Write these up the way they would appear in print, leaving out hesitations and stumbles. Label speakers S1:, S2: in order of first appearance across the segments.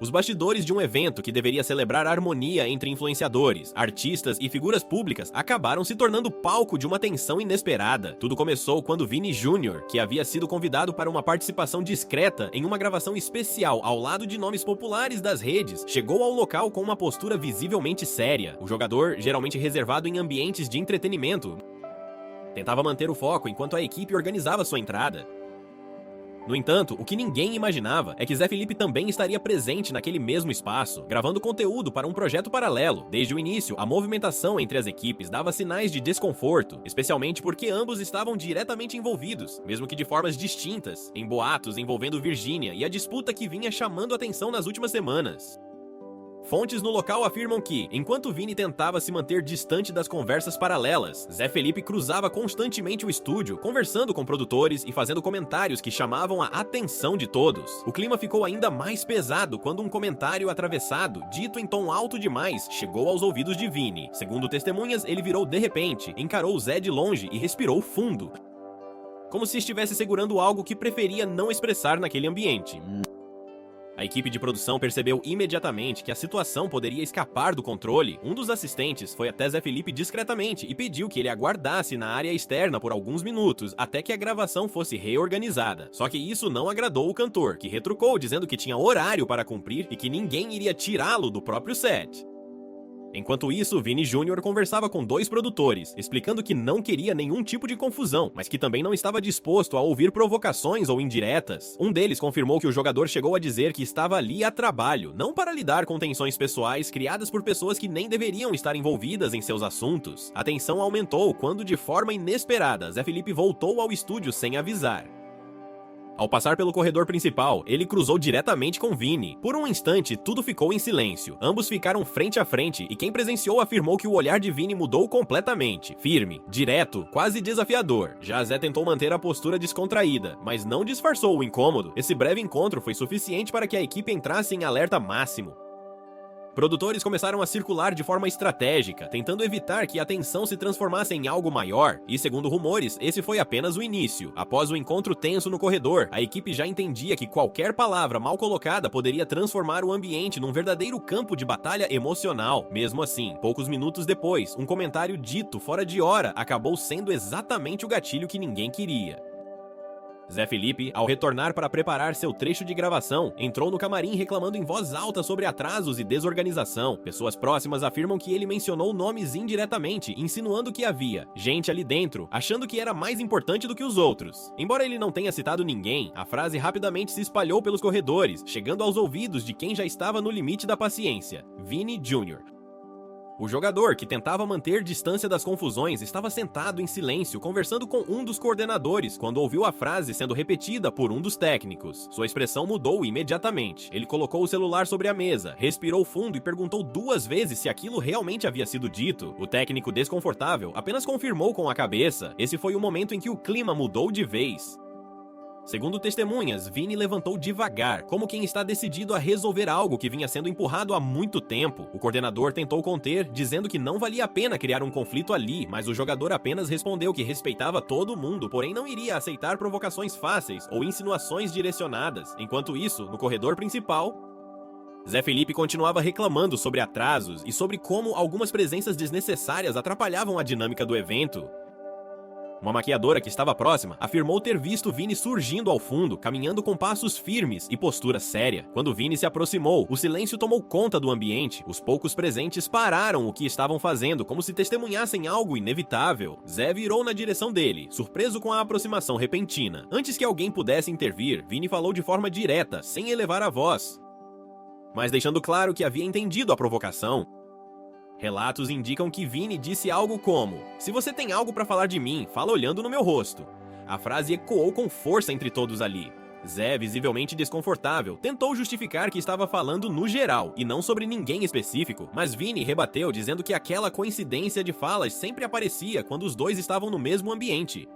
S1: Os bastidores de um evento que deveria celebrar a harmonia entre influenciadores, artistas e figuras públicas acabaram se tornando palco de uma tensão inesperada. Tudo começou quando Vini Jr., que havia sido convidado para uma participação discreta em uma gravação especial ao lado de nomes populares das redes, chegou ao local com uma postura visivelmente séria. O jogador, geralmente reservado em ambientes de entretenimento, tentava manter o foco enquanto a equipe organizava sua entrada. No entanto, o que ninguém imaginava é que Zé Felipe também estaria presente naquele mesmo espaço, gravando conteúdo para um projeto paralelo. Desde o início, a movimentação entre as equipes dava sinais de desconforto, especialmente porque ambos estavam diretamente envolvidos, mesmo que de formas distintas, em boatos envolvendo Virgínia e a disputa que vinha chamando atenção nas últimas semanas. Fontes no local afirmam que, enquanto Vini tentava se manter distante das conversas paralelas, Zé Felipe cruzava constantemente o estúdio, conversando com produtores e fazendo comentários que chamavam a atenção de todos. O clima ficou ainda mais pesado quando um comentário atravessado, dito em tom alto demais, chegou aos ouvidos de Vini. Segundo testemunhas, ele virou de repente, encarou Zé de longe e respirou fundo, como se estivesse segurando algo que preferia não expressar naquele ambiente. A equipe de produção percebeu imediatamente que a situação poderia escapar do controle. Um dos assistentes foi até Zé Felipe discretamente e pediu que ele aguardasse na área externa por alguns minutos até que a gravação fosse reorganizada. Só que isso não agradou o cantor, que retrucou dizendo que tinha horário para cumprir e que ninguém iria tirá-lo do próprio set. Enquanto isso, Vini Jr. conversava com dois produtores, explicando que não queria nenhum tipo de confusão, mas que também não estava disposto a ouvir provocações ou indiretas. Um deles confirmou que o jogador chegou a dizer que estava ali a trabalho, não para lidar com tensões pessoais criadas por pessoas que nem deveriam estar envolvidas em seus assuntos. A tensão aumentou quando, de forma inesperada, Zé Felipe voltou ao estúdio sem avisar. Ao passar pelo corredor principal, ele cruzou diretamente com Vini. Por um instante, tudo ficou em silêncio. Ambos ficaram frente a frente e quem presenciou afirmou que o olhar de Vini mudou completamente. Firme, direto, quase desafiador. Já Zé tentou manter a postura descontraída, mas não disfarçou o incômodo. Esse breve encontro foi suficiente para que a equipe entrasse em alerta máximo. Produtores começaram a circular de forma estratégica, tentando evitar que a tensão se transformasse em algo maior, e segundo rumores, esse foi apenas o início. Após o encontro tenso no corredor, a equipe já entendia que qualquer palavra mal colocada poderia transformar o ambiente num verdadeiro campo de batalha emocional. Mesmo assim, poucos minutos depois, um comentário dito fora de hora acabou sendo exatamente o gatilho que ninguém queria. Zé Felipe, ao retornar para preparar seu trecho de gravação, entrou no camarim reclamando em voz alta sobre atrasos e desorganização. Pessoas próximas afirmam que ele mencionou nomes indiretamente, insinuando que havia gente ali dentro, achando que era mais importante do que os outros. Embora ele não tenha citado ninguém, a frase rapidamente se espalhou pelos corredores, chegando aos ouvidos de quem já estava no limite da paciência: Vini Jr. O jogador, que tentava manter distância das confusões, estava sentado em silêncio, conversando com um dos coordenadores, quando ouviu a frase sendo repetida por um dos técnicos. Sua expressão mudou imediatamente. Ele colocou o celular sobre a mesa, respirou fundo e perguntou 2 vezes se aquilo realmente havia sido dito. O técnico, desconfortável, apenas confirmou com a cabeça. Esse foi o momento em que o clima mudou de vez. Segundo testemunhas, Vini levantou devagar, como quem está decidido a resolver algo que vinha sendo empurrado há muito tempo. O coordenador tentou conter, dizendo que não valia a pena criar um conflito ali, mas o jogador apenas respondeu que respeitava todo mundo, porém não iria aceitar provocações fáceis ou insinuações direcionadas. Enquanto isso, no corredor principal, Zé Felipe continuava reclamando sobre atrasos e sobre como algumas presenças desnecessárias atrapalhavam a dinâmica do evento. Uma maquiadora que estava próxima afirmou ter visto Vini surgindo ao fundo, caminhando com passos firmes e postura séria. Quando Vini se aproximou, o silêncio tomou conta do ambiente. Os poucos presentes pararam o que estavam fazendo, como se testemunhassem algo inevitável. Zé virou na direção dele, surpreso com a aproximação repentina. Antes que alguém pudesse intervir, Vini falou de forma direta, sem elevar a voz, mas deixando claro que havia entendido a provocação. Relatos indicam que Vini disse algo como: "Se você tem algo para falar de mim, fala olhando no meu rosto." A frase ecoou com força entre todos ali. Zé, visivelmente desconfortável, tentou justificar que estava falando no geral e não sobre ninguém específico, mas Vini rebateu dizendo que aquela coincidência de falas sempre aparecia quando os dois estavam no mesmo ambiente.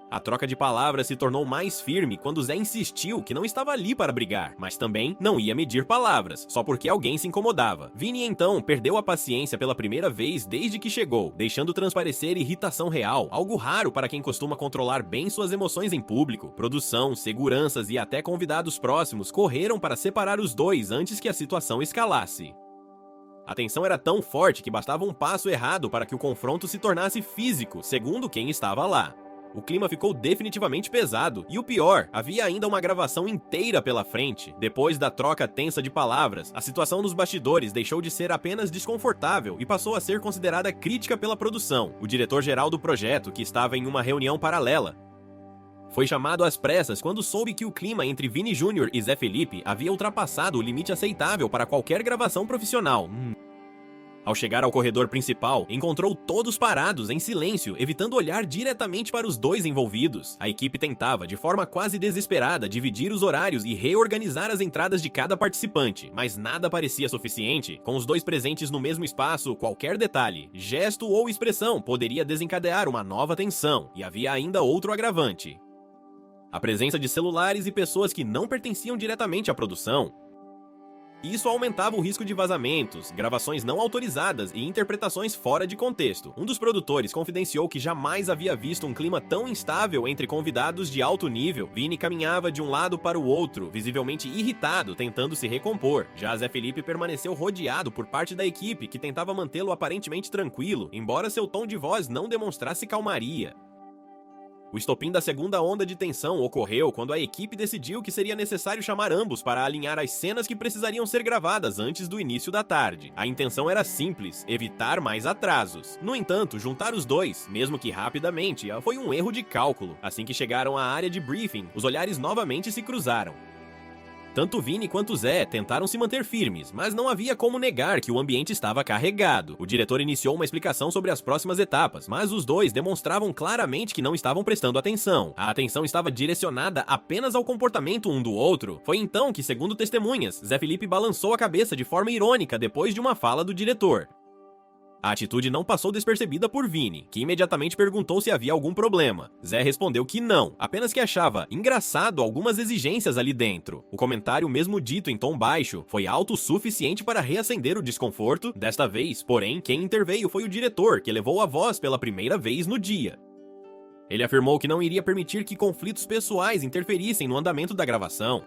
S1: A troca de palavras se tornou mais firme quando Zé insistiu que não estava ali para brigar, mas também não ia medir palavras, só porque alguém se incomodava. Vini então perdeu a paciência pela primeira vez desde que chegou, deixando transparecer irritação real, algo raro para quem costuma controlar bem suas emoções em público. Produção, seguranças e até convidados próximos correram para separar os dois antes que a situação escalasse. A tensão era tão forte que bastava um passo errado para que o confronto se tornasse físico, segundo quem estava lá. O clima ficou definitivamente pesado, e o pior, havia ainda uma gravação inteira pela frente. Depois da troca tensa de palavras, a situação nos bastidores deixou de ser apenas desconfortável e passou a ser considerada crítica pela produção. O diretor-geral do projeto, que estava em uma reunião paralela, foi chamado às pressas quando soube que o clima entre Vini Júnior e Zé Felipe havia ultrapassado o limite aceitável para qualquer gravação profissional. Ao chegar ao corredor principal, encontrou todos parados em silêncio, evitando olhar diretamente para os dois envolvidos. A equipe tentava, de forma quase desesperada, dividir os horários e reorganizar as entradas de cada participante, mas nada parecia suficiente. Com os dois presentes no mesmo espaço, qualquer detalhe, gesto ou expressão poderia desencadear uma nova tensão, e havia ainda outro agravante: a presença de celulares e pessoas que não pertenciam diretamente à produção. Isso aumentava o risco de vazamentos, gravações não autorizadas e interpretações fora de contexto. Um dos produtores confidenciou que jamais havia visto um clima tão instável entre convidados de alto nível. Vini caminhava de um lado para o outro, visivelmente irritado, tentando se recompor. Já Zé Felipe permaneceu rodeado por parte da equipe, que tentava mantê-lo aparentemente tranquilo, embora seu tom de voz não demonstrasse calmaria. O estopim da segunda onda de tensão ocorreu quando a equipe decidiu que seria necessário chamar ambos para alinhar as cenas que precisariam ser gravadas antes do início da tarde. A intenção era simples: evitar mais atrasos. No entanto, juntar os dois, mesmo que rapidamente, foi um erro de cálculo. Assim que chegaram à área de briefing, os olhares novamente se cruzaram. Tanto Vini quanto Zé tentaram se manter firmes, mas não havia como negar que o ambiente estava carregado. O diretor iniciou uma explicação sobre as próximas etapas, mas os dois demonstravam claramente que não estavam prestando atenção. A atenção estava direcionada apenas ao comportamento um do outro. Foi então que, segundo testemunhas, Zé Felipe balançou a cabeça de forma irônica depois de uma fala do diretor. A atitude não passou despercebida por Vini, que imediatamente perguntou se havia algum problema. Zé respondeu que não, apenas que achava engraçado algumas exigências ali dentro. O comentário, mesmo dito em tom baixo, foi alto o suficiente para reacender o desconforto. Desta vez, porém, quem interveio foi o diretor, que levou a voz pela primeira vez no dia. Ele afirmou que não iria permitir que conflitos pessoais interferissem no andamento da gravação.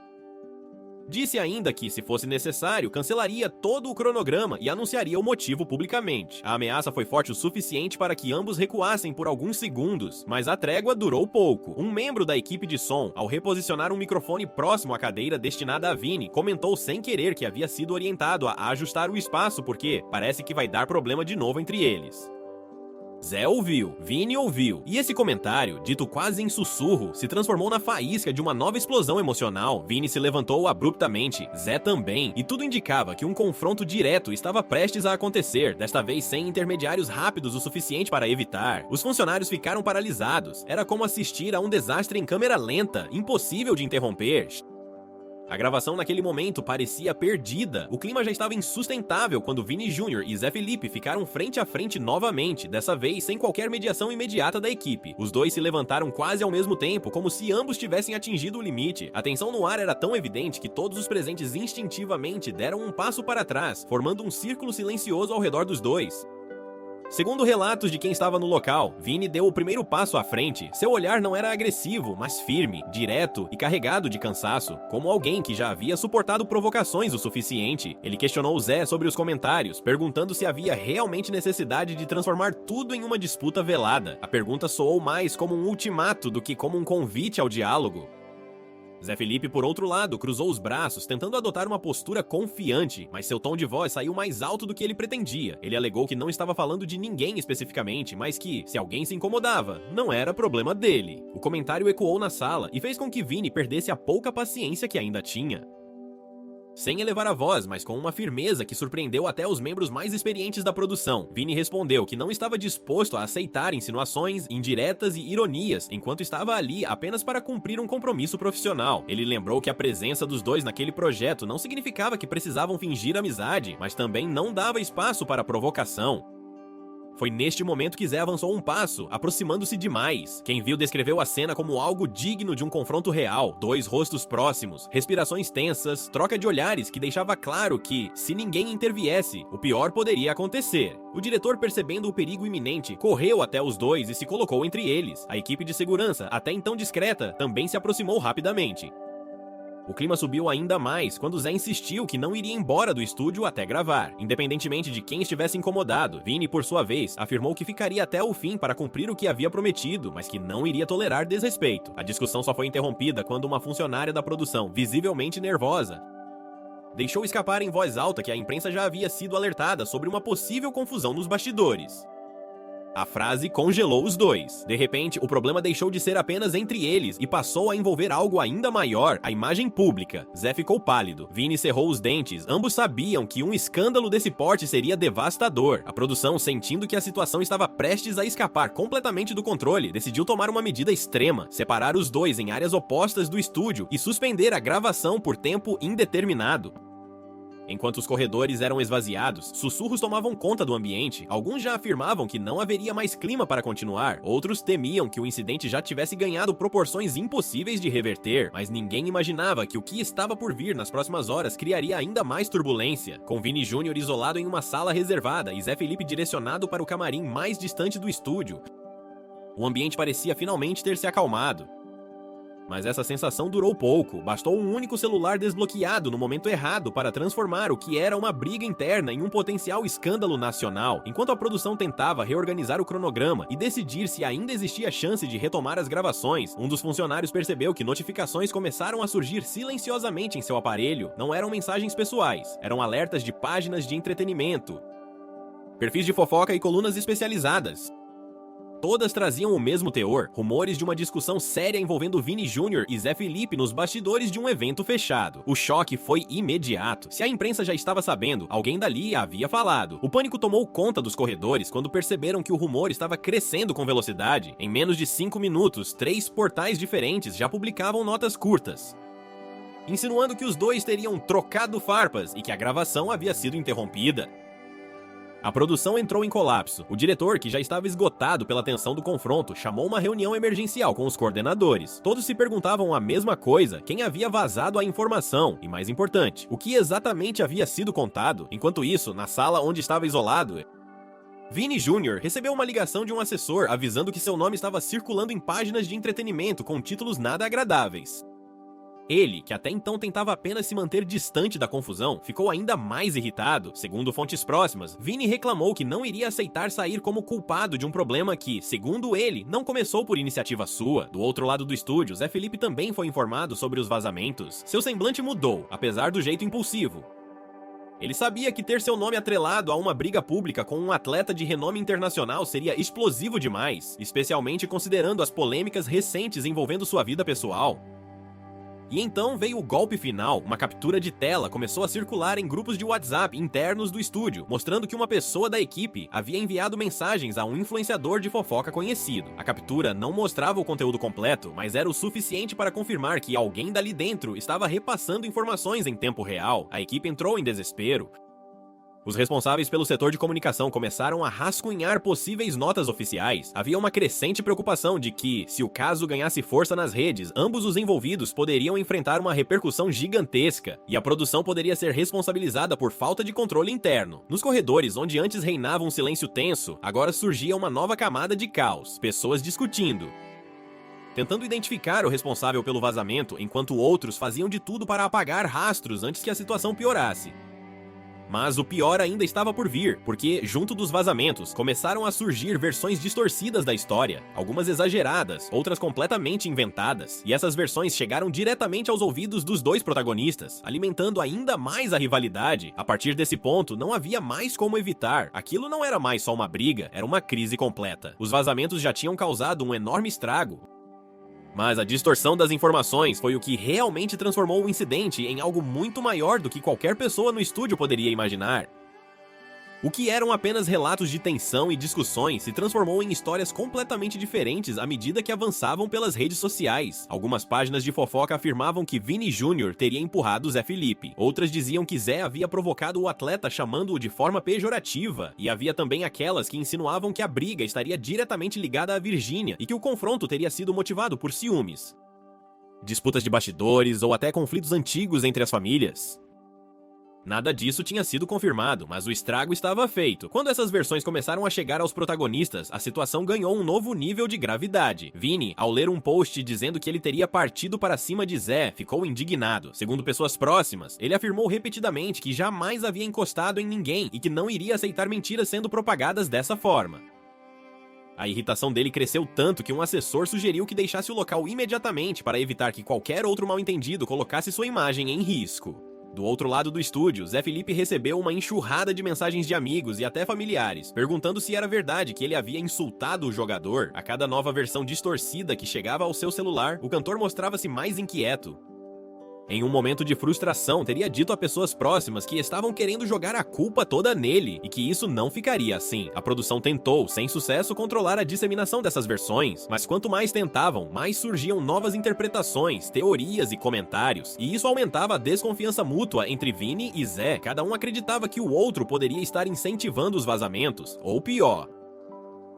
S1: Disse ainda que, se fosse necessário, cancelaria todo o cronograma e anunciaria o motivo publicamente. A ameaça foi forte o suficiente para que ambos recuassem por alguns segundos, mas a trégua durou pouco. Um membro da equipe de som, ao reposicionar um microfone próximo à cadeira destinada a Vini, comentou sem querer que havia sido orientado a ajustar o espaço porque parece que vai dar problema de novo entre eles. Zé ouviu, Vini ouviu, e esse comentário, dito quase em sussurro, se transformou na faísca de uma nova explosão emocional. Vini se levantou abruptamente, Zé também, e tudo indicava que um confronto direto estava prestes a acontecer, desta vez sem intermediários rápidos o suficiente para evitar. Os funcionários ficaram paralisados, era como assistir a um desastre em câmera lenta, impossível de interromper. A gravação naquele momento parecia perdida. O clima já estava insustentável quando Vini Júnior e Zé Felipe ficaram frente a frente novamente, dessa vez sem qualquer mediação imediata da equipe. Os dois se levantaram quase ao mesmo tempo, como se ambos tivessem atingido o limite. A tensão no ar era tão evidente que todos os presentes instintivamente deram um passo para trás, formando um círculo silencioso ao redor dos dois. Segundo relatos de quem estava no local, Vini deu o primeiro passo à frente. Seu olhar não era agressivo, mas firme, direto e carregado de cansaço, como alguém que já havia suportado provocações o suficiente. Ele questionou Zé sobre os comentários, perguntando se havia realmente necessidade de transformar tudo em uma disputa velada. A pergunta soou mais como um ultimato do que como um convite ao diálogo. Zé Felipe, por outro lado, cruzou os braços, tentando adotar uma postura confiante, mas seu tom de voz saiu mais alto do que ele pretendia. Ele alegou que não estava falando de ninguém especificamente, mas que, se alguém se incomodava, não era problema dele. O comentário ecoou na sala e fez com que Vini perdesse a pouca paciência que ainda tinha. Sem elevar a voz, mas com uma firmeza que surpreendeu até os membros mais experientes da produção, Vini respondeu que não estava disposto a aceitar insinuações, indiretas e ironias, enquanto estava ali apenas para cumprir um compromisso profissional. Ele lembrou que a presença dos dois naquele projeto não significava que precisavam fingir amizade, mas também não dava espaço para provocação. Foi neste momento que Zé avançou um passo, aproximando-se demais. Quem viu descreveu a cena como algo digno de um confronto real. Dois rostos próximos, respirações tensas, troca de olhares que deixava claro que, se ninguém interviesse, o pior poderia acontecer. O diretor, percebendo o perigo iminente, correu até os dois e se colocou entre eles. A equipe de segurança, até então discreta, também se aproximou rapidamente. O clima subiu ainda mais quando Zé insistiu que não iria embora do estúdio até gravar. Independentemente de quem estivesse incomodado, Vini, por sua vez, afirmou que ficaria até o fim para cumprir o que havia prometido, mas que não iria tolerar desrespeito. A discussão só foi interrompida quando uma funcionária da produção, visivelmente nervosa, deixou escapar em voz alta que a imprensa já havia sido alertada sobre uma possível confusão nos bastidores. A frase congelou os dois. De repente, o problema deixou de ser apenas entre eles e passou a envolver algo ainda maior, a imagem pública. Zé ficou pálido. Vini cerrou os dentes. Ambos sabiam que um escândalo desse porte seria devastador. A produção, sentindo que a situação estava prestes a escapar completamente do controle, decidiu tomar uma medida extrema: separar os dois em áreas opostas do estúdio e suspender a gravação por tempo indeterminado. Enquanto os corredores eram esvaziados, sussurros tomavam conta do ambiente. Alguns já afirmavam que não haveria mais clima para continuar, outros temiam que o incidente já tivesse ganhado proporções impossíveis de reverter, mas ninguém imaginava que o que estava por vir nas próximas horas criaria ainda mais turbulência. Com Vini Júnior isolado em uma sala reservada e Zé Felipe direcionado para o camarim mais distante do estúdio, o ambiente parecia finalmente ter se acalmado. Mas essa sensação durou pouco. Bastou um único celular desbloqueado no momento errado para transformar o que era uma briga interna em um potencial escândalo nacional. Enquanto a produção tentava reorganizar o cronograma e decidir se ainda existia chance de retomar as gravações, um dos funcionários percebeu que notificações começaram a surgir silenciosamente em seu aparelho. Não eram mensagens pessoais, eram alertas de páginas de entretenimento, perfis de fofoca e colunas especializadas. Todas traziam o mesmo teor, rumores de uma discussão séria envolvendo Vini Júnior e Zé Felipe nos bastidores de um evento fechado. O choque foi imediato. Se a imprensa já estava sabendo, alguém dali havia falado. O pânico tomou conta dos corredores quando perceberam que o rumor estava crescendo com velocidade. Em menos de 5 minutos, 3 portais diferentes já publicavam notas curtas, insinuando que os dois teriam trocado farpas e que a gravação havia sido interrompida. A produção entrou em colapso. O diretor, que já estava esgotado pela tensão do confronto, chamou uma reunião emergencial com os coordenadores. Todos se perguntavam a mesma coisa: quem havia vazado a informação? E mais importante, o que exatamente havia sido contado? Enquanto isso, na sala onde estava isolado, Vini Júnior recebeu uma ligação de um assessor avisando que seu nome estava circulando em páginas de entretenimento com títulos nada agradáveis. Ele, que até então tentava apenas se manter distante da confusão, ficou ainda mais irritado. Segundo fontes próximas, Vini reclamou que não iria aceitar sair como culpado de um problema que, segundo ele, não começou por iniciativa sua. Do outro lado do estúdio, Zé Felipe também foi informado sobre os vazamentos. Seu semblante mudou, apesar do jeito impulsivo. Ele sabia que ter seu nome atrelado a uma briga pública com um atleta de renome internacional seria explosivo demais, especialmente considerando as polêmicas recentes envolvendo sua vida pessoal. E então veio o golpe final. Uma captura de tela começou a circular em grupos de WhatsApp internos do estúdio, mostrando que uma pessoa da equipe havia enviado mensagens a um influenciador de fofoca conhecido. A captura não mostrava o conteúdo completo, mas era o suficiente para confirmar que alguém dali dentro estava repassando informações em tempo real. A equipe entrou em desespero. Os responsáveis pelo setor de comunicação começaram a rascunhar possíveis notas oficiais. Havia uma crescente preocupação de que, se o caso ganhasse força nas redes, ambos os envolvidos poderiam enfrentar uma repercussão gigantesca, e a produção poderia ser responsabilizada por falta de controle interno. Nos corredores, onde antes reinava um silêncio tenso, agora surgia uma nova camada de caos, pessoas discutindo, tentando identificar o responsável pelo vazamento, enquanto outros faziam de tudo para apagar rastros antes que a situação piorasse. Mas o pior ainda estava por vir, porque, junto dos vazamentos, começaram a surgir versões distorcidas da história, algumas exageradas, outras completamente inventadas, e essas versões chegaram diretamente aos ouvidos dos dois protagonistas, alimentando ainda mais a rivalidade. A partir desse ponto, não havia mais como evitar. Aquilo não era mais só uma briga, era uma crise completa. Os vazamentos já tinham causado um enorme estrago, mas a distorção das informações foi o que realmente transformou o incidente em algo muito maior do que qualquer pessoa no estúdio poderia imaginar. O que eram apenas relatos de tensão e discussões se transformou em histórias completamente diferentes à medida que avançavam pelas redes sociais. Algumas páginas de fofoca afirmavam que Vini Jr. teria empurrado Zé Felipe. Outras diziam que Zé havia provocado o atleta chamando-o de forma pejorativa. E havia também aquelas que insinuavam que a briga estaria diretamente ligada a Virgínia e que o confronto teria sido motivado por ciúmes, disputas de bastidores ou até conflitos antigos entre as famílias. Nada disso tinha sido confirmado, mas o estrago estava feito. Quando essas versões começaram a chegar aos protagonistas, a situação ganhou um novo nível de gravidade. Vini, ao ler um post dizendo que ele teria partido para cima de Zé, ficou indignado. Segundo pessoas próximas, ele afirmou repetidamente que jamais havia encostado em ninguém e que não iria aceitar mentiras sendo propagadas dessa forma. A irritação dele cresceu tanto que um assessor sugeriu que deixasse o local imediatamente para evitar que qualquer outro mal-entendido colocasse sua imagem em risco. Do outro lado do estúdio, Zé Felipe recebeu uma enxurrada de mensagens de amigos e até familiares, perguntando se era verdade que ele havia insultado o jogador. A cada nova versão distorcida que chegava ao seu celular, o cantor mostrava-se mais inquieto. Em um momento de frustração, teria dito a pessoas próximas que estavam querendo jogar a culpa toda nele e que isso não ficaria assim. A produção tentou, sem sucesso, controlar a disseminação dessas versões, mas quanto mais tentavam, mais surgiam novas interpretações, teorias e comentários, e isso aumentava a desconfiança mútua entre Vini e Zé. Cada um acreditava que o outro poderia estar incentivando os vazamentos, ou pior,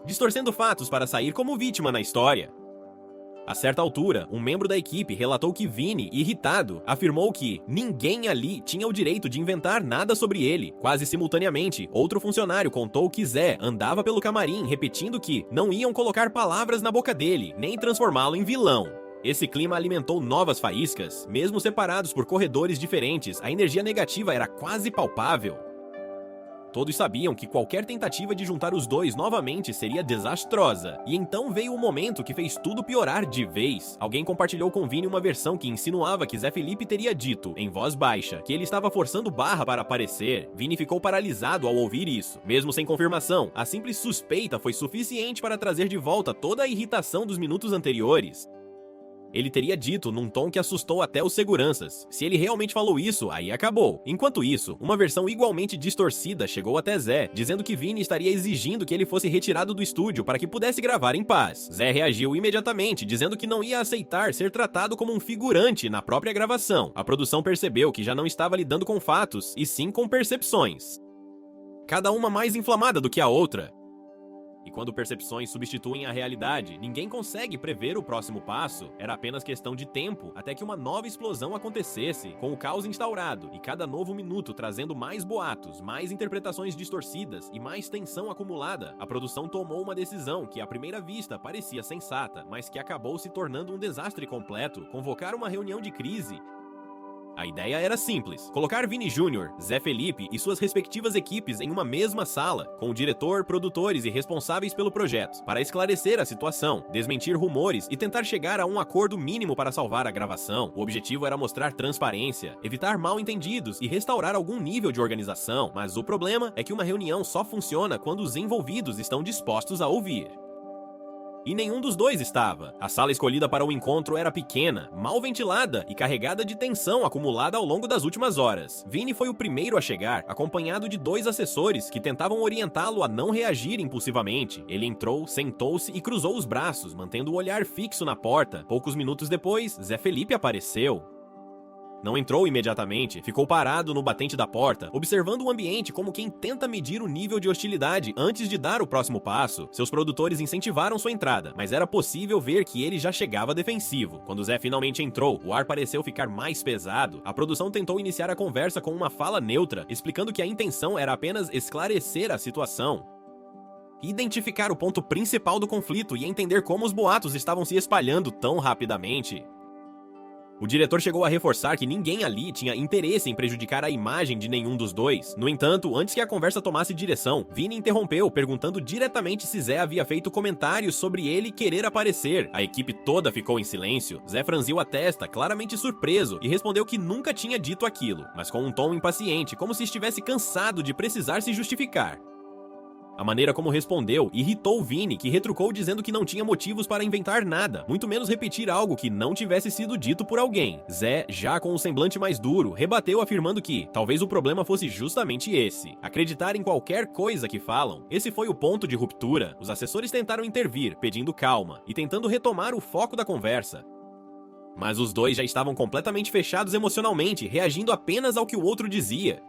S1: distorcendo fatos para sair como vítima na história. A certa altura, um membro da equipe relatou que Vini, irritado, afirmou que ninguém ali tinha o direito de inventar nada sobre ele. Quase simultaneamente, outro funcionário contou que Zé andava pelo camarim repetindo que não iam colocar palavras na boca dele, nem transformá-lo em vilão. Esse clima alimentou novas faíscas. Mesmo separados por corredores diferentes, a energia negativa era quase palpável. Todos sabiam que qualquer tentativa de juntar os dois novamente seria desastrosa. E então veio o momento que fez tudo piorar de vez. Alguém compartilhou com Vini uma versão que insinuava que Zé Felipe teria dito, em voz baixa, que ele estava forçando barra para aparecer. Vini ficou paralisado ao ouvir isso. Mesmo sem confirmação, a simples suspeita foi suficiente para trazer de volta toda a irritação dos minutos anteriores. Ele teria dito num tom que assustou até os seguranças. Se ele realmente falou isso, aí acabou. Enquanto isso, uma versão igualmente distorcida chegou até Zé, dizendo que Vini estaria exigindo que ele fosse retirado do estúdio para que pudesse gravar em paz. Zé reagiu imediatamente, dizendo que não ia aceitar ser tratado como um figurante na própria gravação. A produção percebeu que já não estava lidando com fatos, e sim com percepções, cada uma mais inflamada do que a outra. E quando percepções substituem a realidade, ninguém consegue prever o próximo passo. Era apenas questão de tempo até que uma nova explosão acontecesse, com o caos instaurado, e cada novo minuto trazendo mais boatos, mais interpretações distorcidas e mais tensão acumulada. A produção tomou uma decisão que à primeira vista parecia sensata, mas que acabou se tornando um desastre completo: convocar uma reunião de crise. A ideia era simples: colocar Vini Jr., Zé Felipe e suas respectivas equipes em uma mesma sala, com o diretor, produtores e responsáveis pelo projeto, para esclarecer a situação, desmentir rumores e tentar chegar a um acordo mínimo para salvar a gravação. O objetivo era mostrar transparência, evitar mal-entendidos e restaurar algum nível de organização, mas o problema é que uma reunião só funciona quando os envolvidos estão dispostos a ouvir. E nenhum dos dois estava. A sala escolhida para o encontro era pequena, mal ventilada e carregada de tensão acumulada ao longo das últimas horas. Vini foi o primeiro a chegar, acompanhado de dois assessores que tentavam orientá-lo a não reagir impulsivamente. Ele entrou, sentou-se e cruzou os braços, mantendo o olhar fixo na porta. Poucos minutos depois, Zé Felipe apareceu. Não entrou imediatamente, ficou parado no batente da porta, observando o ambiente como quem tenta medir o nível de hostilidade antes de dar o próximo passo. Seus produtores incentivaram sua entrada, mas era possível ver que ele já chegava defensivo. Quando Zé finalmente entrou, o ar pareceu ficar mais pesado. A produção tentou iniciar a conversa com uma fala neutra, explicando que a intenção era apenas esclarecer a situação, identificar o ponto principal do conflito e entender como os boatos estavam se espalhando tão rapidamente. O diretor chegou a reforçar que ninguém ali tinha interesse em prejudicar a imagem de nenhum dos dois. No entanto, antes que a conversa tomasse direção, Vini interrompeu, perguntando diretamente se Zé havia feito comentários sobre ele querer aparecer. A equipe toda ficou em silêncio. Zé franziu a testa, claramente surpreso, e respondeu que nunca tinha dito aquilo, mas com um tom impaciente, como se estivesse cansado de precisar se justificar. A maneira como respondeu irritou Vini, que retrucou dizendo que não tinha motivos para inventar nada, muito menos repetir algo que não tivesse sido dito por alguém. Zé, já com um semblante mais duro, rebateu afirmando que talvez o problema fosse justamente esse: acreditar em qualquer coisa que falam. Esse foi o ponto de ruptura. Os assessores tentaram intervir, pedindo calma e tentando retomar o foco da conversa. Mas os dois já estavam completamente fechados emocionalmente, reagindo apenas ao que o outro dizia.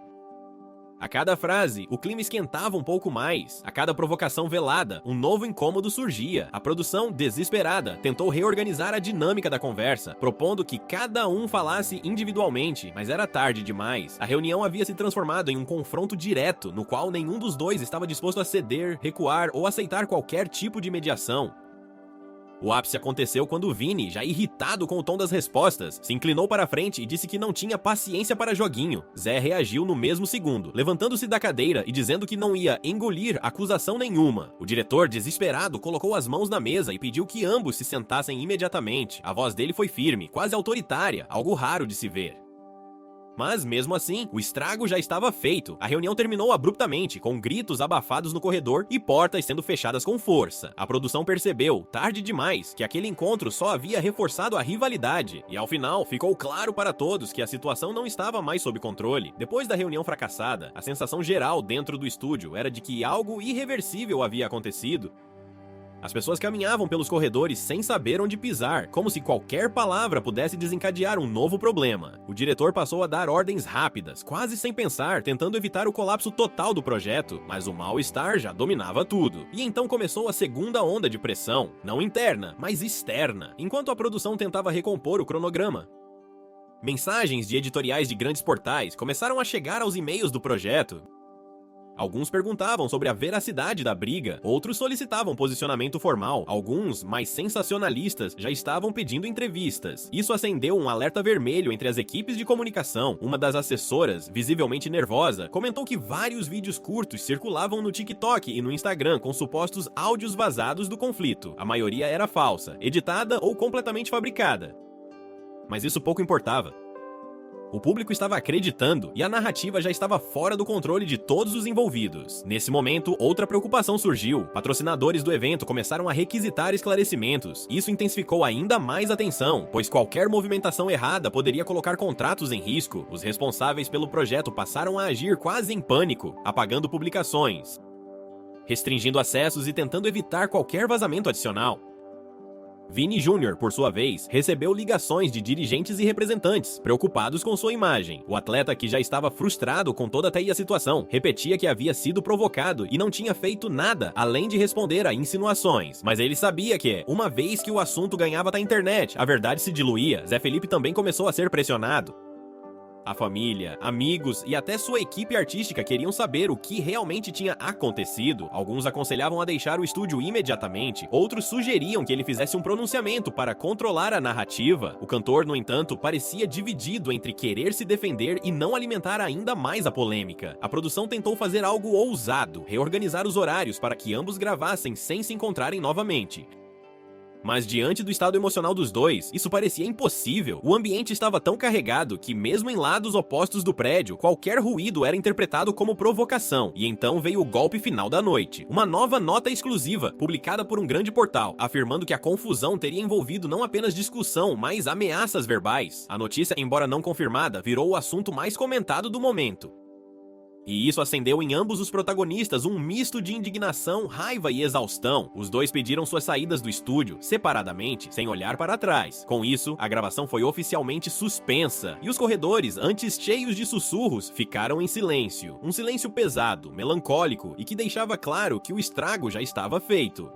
S1: A cada frase, o clima esquentava um pouco mais. A cada provocação velada, um novo incômodo surgia. A produção, desesperada, tentou reorganizar a dinâmica da conversa, propondo que cada um falasse individualmente, mas era tarde demais. A reunião havia se transformado em um confronto direto, no qual nenhum dos dois estava disposto a ceder, recuar ou aceitar qualquer tipo de mediação. O ápice aconteceu quando Vini, já irritado com o tom das respostas, se inclinou para a frente e disse que não tinha paciência para joguinho. Zé reagiu no mesmo segundo, levantando-se da cadeira e dizendo que não ia engolir acusação nenhuma. O diretor, desesperado, colocou as mãos na mesa e pediu que ambos se sentassem imediatamente. A voz dele foi firme, quase autoritária, algo raro de se ver. Mas, mesmo assim, o estrago já estava feito. A reunião terminou abruptamente, com gritos abafados no corredor e portas sendo fechadas com força. A produção percebeu, tarde demais, que aquele encontro só havia reforçado a rivalidade. E ao final, ficou claro para todos que a situação não estava mais sob controle. Depois da reunião fracassada, a sensação geral dentro do estúdio era de que algo irreversível havia acontecido. As pessoas caminhavam pelos corredores sem saber onde pisar, como se qualquer palavra pudesse desencadear um novo problema. O diretor passou a dar ordens rápidas, quase sem pensar, tentando evitar o colapso total do projeto, mas o mal-estar já dominava tudo. E então começou a segunda onda de pressão, não interna, mas externa, enquanto a produção tentava recompor o cronograma. Mensagens de editoriais de grandes portais começaram a chegar aos e-mails do projeto. Alguns perguntavam sobre a veracidade da briga, outros solicitavam posicionamento formal, alguns, mais sensacionalistas, já estavam pedindo entrevistas. Isso acendeu um alerta vermelho entre as equipes de comunicação. Uma das assessoras, visivelmente nervosa, comentou que vários vídeos curtos circulavam no TikTok e no Instagram com supostos áudios vazados do conflito. A maioria era falsa, editada ou completamente fabricada. Mas isso pouco importava. O público estava acreditando e a narrativa já estava fora do controle de todos os envolvidos. Nesse momento, outra preocupação surgiu. Patrocinadores do evento começaram a requisitar esclarecimentos. Isso intensificou ainda mais a tensão, pois qualquer movimentação errada poderia colocar contratos em risco. Os responsáveis pelo projeto passaram a agir quase em pânico, apagando publicações, restringindo acessos e tentando evitar qualquer vazamento adicional. Vini Júnior, por sua vez, recebeu ligações de dirigentes e representantes, preocupados com sua imagem. O atleta, que já estava frustrado com toda a situação, repetia que havia sido provocado e não tinha feito nada, além de responder a insinuações. Mas ele sabia que, uma vez que o assunto ganhava da internet, a verdade se diluía. Zé Felipe também começou a ser pressionado. A família, amigos e até sua equipe artística queriam saber o que realmente tinha acontecido. Alguns aconselhavam a deixar o estúdio imediatamente, outros sugeriam que ele fizesse um pronunciamento para controlar a narrativa. O cantor, no entanto, parecia dividido entre querer se defender e não alimentar ainda mais a polêmica. A produção tentou fazer algo ousado, reorganizar os horários para que ambos gravassem sem se encontrarem novamente. Mas diante do estado emocional dos dois, isso parecia impossível. O ambiente estava tão carregado que, mesmo em lados opostos do prédio, qualquer ruído era interpretado como provocação. E então veio o golpe final da noite. Uma nova nota exclusiva, publicada por um grande portal, afirmando que a confusão teria envolvido não apenas discussão, mas ameaças verbais. A notícia, embora não confirmada, virou o assunto mais comentado do momento. E isso acendeu em ambos os protagonistas um misto de indignação, raiva e exaustão. Os dois pediram suas saídas do estúdio, separadamente, sem olhar para trás. Com isso, a gravação foi oficialmente suspensa, e os corredores, antes cheios de sussurros, ficaram em silêncio. Um silêncio pesado, melancólico, e que deixava claro que o estrago já estava feito.